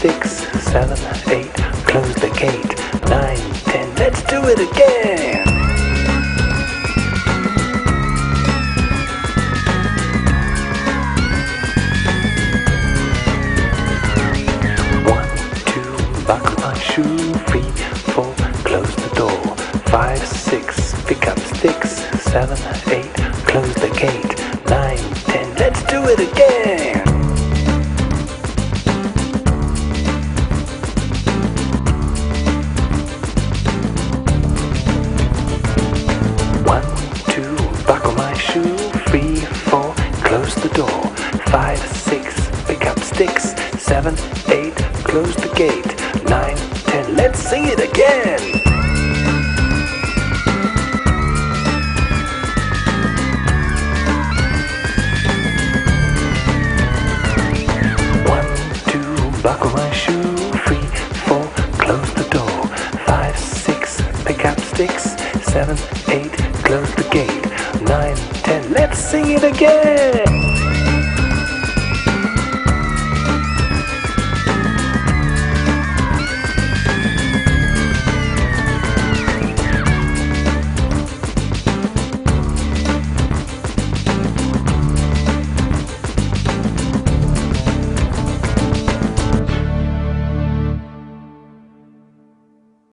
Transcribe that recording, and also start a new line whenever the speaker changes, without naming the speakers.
6, 7, 8, close the gate. 9, 10, let's do it again. 1, 2, buckle my shoe. 3, 4, close the door. 5, 6, pick up sticks. 7, 8, close the gate. 9, 10, let's do it again. 1, 2, buckle my shoe. 3, 4, close the door. 5, 6, pick up sticks. 7, 8, close the gate. 9, 10, let's sing it again. 1, 2, buckle my shoe. 3, 4, close the door. 5, 6, pick up sticks. 7, 8, close the gate. 9, 10, let's sing it again.